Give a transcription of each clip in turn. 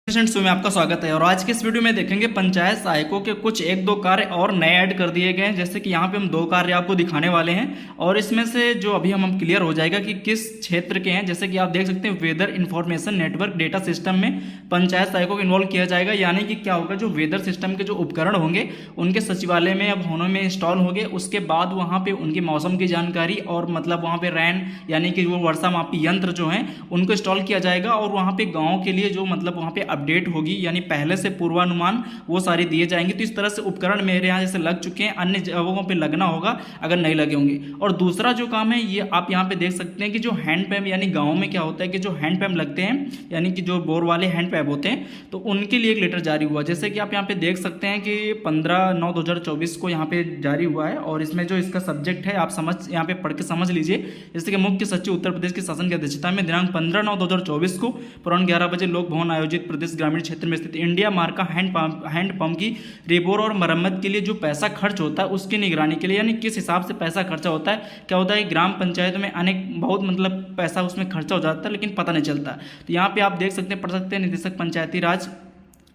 Students में आपका स्वागत है। और आज के इस वीडियो में देखेंगे पंचायत सहायकों के कुछ एक दो कार्य और नए ऐड कर दिए गए हैं। जैसे कि यहाँ पे हम दो कार्य आपको दिखाने वाले हैं और इसमें से जो अभी हम क्लियर हो जाएगा कि किस क्षेत्र के हैं। जैसे कि आप देख सकते हैं weather information network data system में पंचायत सहायकों को इन्वॉल्व किया जाएगा। यानी कि क्या होगा, जो वेदर सिस्टम के जो उपकरण होंगे उनके सचिवालय में या भवनों में इंस्टॉल होंगे। उसके बाद वहाँ पे उनकी मौसम की जानकारी और मतलब वहाँ पे रैन यानी कि वो वर्षा मापी यंत्र जो हैं उनको इंस्टॉल किया जाएगा। और वहाँ पे गाँव के लिए जो मतलब वहाँ पे अपडेट होगी यानी पहले से पूर्वानुमान वो सारे दिए जाएंगे। तो इस तरह से उपकरण मेरे यहाँ जैसे लग चुके हैं, अन्य जगहों पे लगना होगा अगर नहीं लगे होंगे। और दूसरा जो काम है ये आप यहाँ पे देख सकते हैं कि जो हैंडपैम्प यानी गाँव में क्या होता है कि जो हैंडपैम्प लगते हैं यानी कि जो बोर वाले हैंडपैम्प होते हैं तो उनके लिए एक लेटर जारी हुआ। जैसे कि आप यहाँ पे देख सकते हैं कि 15/9/2024 को यहाँ पे जारी हुआ है। और इसमें जो इसका सब्जेक्ट है आप समझ यहाँ पे पढ़ के समझ लीजिए। जैसे कि मुख्य सचिव उत्तर प्रदेश के शासन की अध्यक्षता में दिनांक 15/9/2024 को पूर्वाह्न 11 बजे लोक भवन आयोजित प्रदेश ग्रामीण क्षेत्र में स्थित इंडिया मार्क का हैंडपंप की रिपोर और मरम्मत के लिए जो पैसा खर्च होता है उसकी निगरानी के लिए, यानी किस हिसाब से पैसा खर्चा होता है। क्या होता है ग्राम पंचायत में अनेक बहुत मतलब पैसा उसमें खर्चा हो जाता है लेकिन पता नहीं चलता। तो यहाँ पे आप देख सकते हैं, पढ़ सकते हैं निदेशक पंचायती राज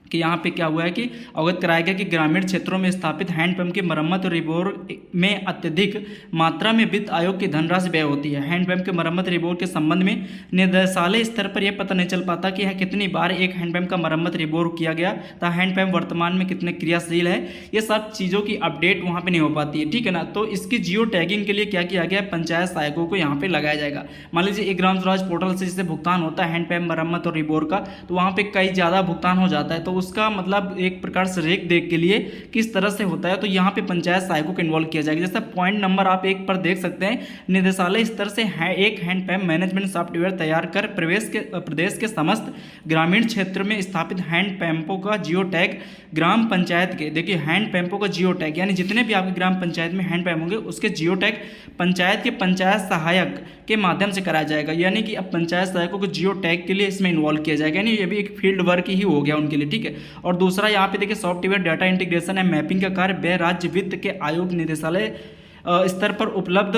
कि यहाँ पे क्या हुआ है कि अवगत कराया गया कि ग्रामीण क्षेत्रों में स्थापित हैंडपंप की मरम्मत और रिपोर में अत्यधिक मात्रा में वित्त आयोग की धनराशि व्यय होती है। हैंडपंप के मरम्मत रिपोर के संबंध में निदेशालय स्तर पर यह पता नहीं चल पाता कि यहाँ कितनी बार एक हैंडपंप का मरम्मत रिपोर किया गया था, हैंडपंप वर्तमान में कितने क्रियाशील है, ये सब चीज़ों की अपडेट वहाँ पर नहीं हो पाती है। ठीक है ना। तो इसकी जियो टैगिंग के लिए क्या किया गया, पंचायत सहायकों को यहाँ पर लगाया जाएगा। मान लीजिए एक ग्राम स्वराज पोर्टल से जिससे भुगतान होता है हैंडपंप मरम्मत और रिपोर का, तो वहाँ पर कई ज़्यादा भुगतान हो जाता है। तो उसका मतलब एक प्रकार से रेख देख के लिए किस तरह से होता है तो यहाँ पे पंचायत सहायकों को इन्वॉल्व किया जाएगा। जैसा पॉइंट नंबर आप 1 पर देख सकते हैं, निदेशालय स्तर से एक हैंडपंप मैनेजमेंट सॉफ्टवेयर तैयार कर प्रदेश के समस्त ग्रामीण क्षेत्र में स्थापित हैंडपंपों का जियो टैग ग्राम पंचायत के, देखिए हैंडपंपों का जियो टैग यानी जितने भी आपके ग्राम पंचायत में हैंडपंप होंगे उसके जियो टैग पंचायत के पंचायत सहायक के माध्यम से कराया जाएगा। यानी कि अब पंचायत सहायकों को जियो टैग के लिए इसमें इन्वॉल्व किया जाएगा, यानी ये भी एक फील्ड वर्क ही हो गया उनके लिए। ठीक है। और दूसरा यहाँ पे देखिए सॉफ्टवेयर डाटा इंटीग्रेशन है मैपिंग का कार्य व्यय राज्य वित्त के आयोग निदेशालय स्तर पर उपलब्ध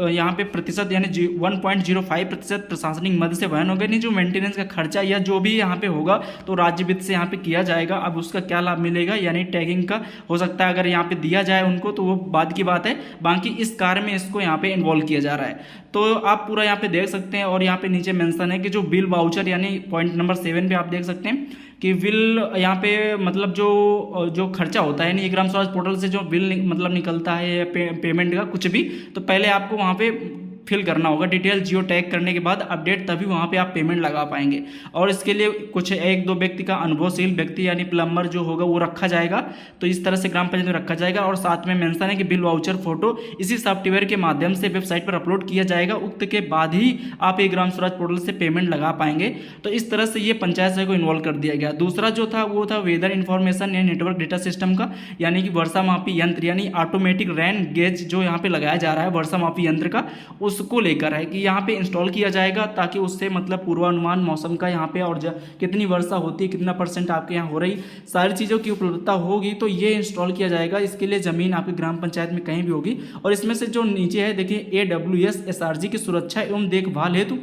यहाँ पे प्रतिशत यानी 1.05% प्रशासनिक मद से वहन होगा। नहीं जो मेंटेनेंस का खर्चा या जो भी यहाँ पे होगा तो राज्य वित्त से यहाँ पे किया जाएगा। अब उसका क्या लाभ मिलेगा यानी टैगिंग का हो सकता है अगर यहाँ पे दिया जाए उनको तो वो बाद की बात है, बाकी इस कार्य में इसको यहाँ पे इन्वॉल्व किया जा रहा है। तो आप पूरा यहाँ पे देख सकते हैं। और यहाँ पे नीचे मेंशन है कि जो बिल वाउचर यानी पॉइंट नंबर 7 पे आप देख सकते हैं कि बिल यहाँ पे मतलब जो खर्चा होता है यानी ग्राम स्वराज पोर्टल से जो बिल मतलब निकलता है या पेमेंट का कुछ भी, तो पहले आपको वहाँ पे फिल करना होगा डिटेल जियो टैग करने के बाद अपडेट, तभी वहाँ पे आप पेमेंट लगा पाएंगे। और इसके लिए कुछ 1-2 व्यक्ति का अनुभवशील व्यक्ति यानी प्लम्बर जो होगा वो रखा जाएगा। तो इस तरह से ग्राम पंचायत में रखा जाएगा। और साथ में मेंशन है कि बिल वाउचर फोटो इसी सॉफ्टवेयर के माध्यम से वेबसाइट पर अपलोड किया जाएगा। उक्त के बाद ही आप एक ग्राम स्वराज पोर्टल से पेमेंट लगा पाएंगे। तो इस तरह से ये पंचायत सहायक को इन्वॉल्व कर दिया गया। दूसरा जो था वो था वेदर इंफॉर्मेशन या नेटवर्क डेटा सिस्टम का, यानी कि वर्षा मापी यंत्र यानी ऑटोमेटिक रेन गेज जो यहाँ पे लगाया जा रहा है वर्षा मापी यंत्र का, उसको लेकर है कि यहाँ पे इंस्टॉल किया जाएगा ताकि उससे मतलब पूर्वानुमान मौसम का यहाँ पे और कितनी वर्षा होती है, कितना % आपके यहाँ हो रही, सारी चीज़ों की उपलब्धता होगी तो ये इंस्टॉल किया जाएगा। इसके लिए ज़मीन आपकी ग्राम पंचायत में कहीं भी होगी। और इसमें से जो नीचे है देखिए AWS SRG की सुरक्षा एवं देखभाल हेतु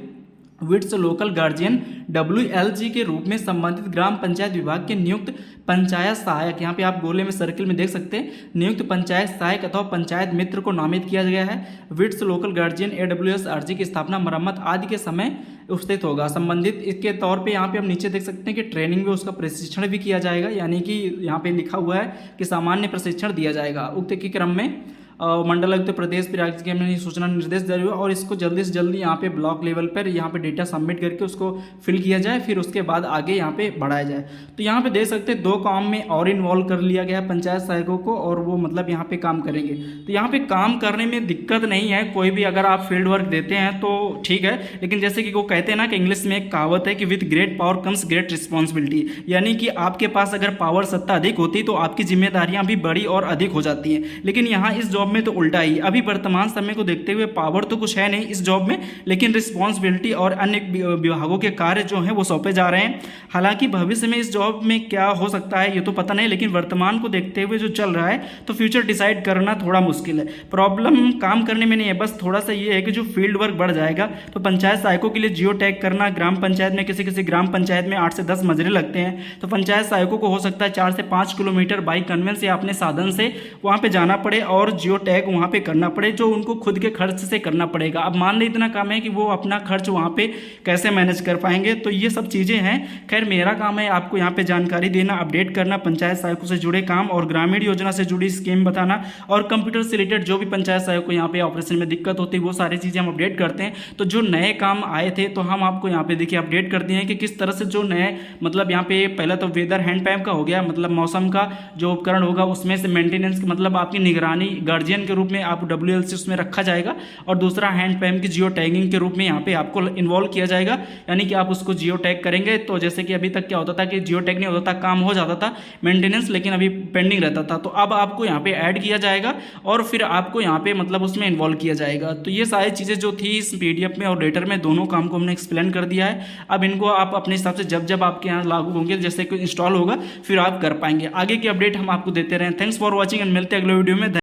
विट्स लोकल गार्जियन WLG के रूप में संबंधित ग्राम पंचायत विभाग के नियुक्त पंचायत सहायक, यहाँ पे आप गोले में सर्किल में देख सकते हैं, नियुक्त पंचायत सहायक अथवा पंचायत मित्र को नामित किया गया है। विट्स लोकल गार्जियन AWS RG की स्थापना मरम्मत आदि के समय उपस्थित होगा संबंधित। इसके तौर पे यहाँ पे हम नीचे देख सकते हैं कि ट्रेनिंग में उसका प्रशिक्षण भी किया जाएगा, यानी कि यहाँ पे लिखा हुआ है कि सामान्य प्रशिक्षण दिया जाएगा। उक्त के क्रम में मंडलायुक्त प्रदेश राज्य में सूचना निर्देश जारी हुआ और इसको जल्दी से जल्दी यहाँ पे ब्लॉक लेवल पर यहाँ पे डेटा सबमिट करके उसको फिल किया जाए, फिर उसके बाद आगे यहाँ पे बढ़ाया जाए। तो यहाँ पे देख सकते हैं 2 काम में और इन्वॉल्व कर लिया गया पंचायत सहायकों को और वो मतलब यहाँ पे काम करेंगे। तो यहाँ पे काम करने में दिक्कत नहीं है, कोई भी अगर आप फील्ड वर्क देते हैं तो ठीक है। लेकिन जैसे कि वो कहते हैं ना कि इंग्लिश में एक कहावत है कि with great power comes great responsibility, यानी कि आपके पास अगर पावर सत्ता अधिक होती तो आपकी जिम्मेदारियाँ भी बड़ी और अधिक हो जाती हैं। लेकिन यहाँ इस जॉब जॉब में तो उल्टा ही। अभी वर्तमान समय को देखते हुए पावर तो कुछ है नहीं इस जॉब में, लेकिन रिस्पॉन्सिबिलिटी और अन्य विभागों के कार्य जो हैं वो सौंपे जा रहे हैं। हालांकि भविष्य में इस जॉब में क्या हो सकता है ये तो पता नहीं, लेकिन वर्तमान को देखते हुए जो चल रहा है तो फ्यूचर डिसाइड करना थोड़ा मुश्किल है। प्रॉब्लम काम करने में नहीं है, बस थोड़ा सा ये है कि जो फील्ड वर्क बढ़ जाएगा। तो पंचायत सहायकों के लिए जियो टैग करना, ग्राम पंचायत में किसी किसी ग्राम पंचायत में 8 से 10 मजरे लगते हैं, तो पंचायत सहायकों को हो सकता है 4 से 5 किलोमीटर बाइक कन्वेंस या अपने साधन से वहाँ पे जाना पड़े और जियो टैग वहाँ पे करना पड़े, जो उनको खुद के खर्च से करना पड़ेगा। अब मान लें इतना काम है कि वो अपना खर्च वहाँ पे कैसे मैनेज कर पाएंगे, तो ये सब चीज़ें हैं। खैर मेरा काम है आपको यहाँ पे जानकारी देना, अपडेट करना, पंचायत सहायकों से जुड़े काम और ग्रामीण योजना से जुड़ी स्कीम बताना, और कंप्यूटर से रिलेटेड जो भी पंचायत सहायक को यहाँ पे ऑपरेशन में दिक्कत होती है वो सारी चीज़ें हम अपडेट करते हैं। तो जो नए काम आए थे तो हम आपको यहाँ पे देखिए अपडेट करते हैं कि किस तरह से जो नए मतलब यहाँ पे पहला तो वेदर हैंडपैम्प का हो गया, मतलब मौसम का जो उपकरण होगा उसमें से मेंटेनेंस मतलब आपकी निगरानी गार्जियन के रूप में आप WLC उसमें रखा जाएगा, और दूसरा हैंडपैम्प की जियो टैगिंग के रूप में यहाँ पे आपको इन्वॉल्व किया जाएगा, यानी कि आप उसको जियो टैग करेंगे। तो जैसे कि अभी तक क्या होता था कि जियो टैग नहीं होता था, काम हो जाता था मेंटेनेंस, लेकिन अभी पेंडिंग रहता था, तो अब आपको यहाँ पे ऐड किया जाएगा और फिर आपको यहाँ पे मतलब उसमें इन्वॉल्व किया जाएगा। तो ये सारी चीज़ें जो थी इस PDF में और लेटर में दोनों काम को हमने एक्सप्लेन कर दिया है। अब इनको आप अपने हिसाब से जब जब आपके यहाँ लागू होंगे, जैसे कि इंस्टॉल होगा फिर आप कर पाएंगे। आगे की अपडेट हम आपको देते रहें। थैंक्स फॉर वॉचिंग एंड मिलते हैं अगले वीडियो में।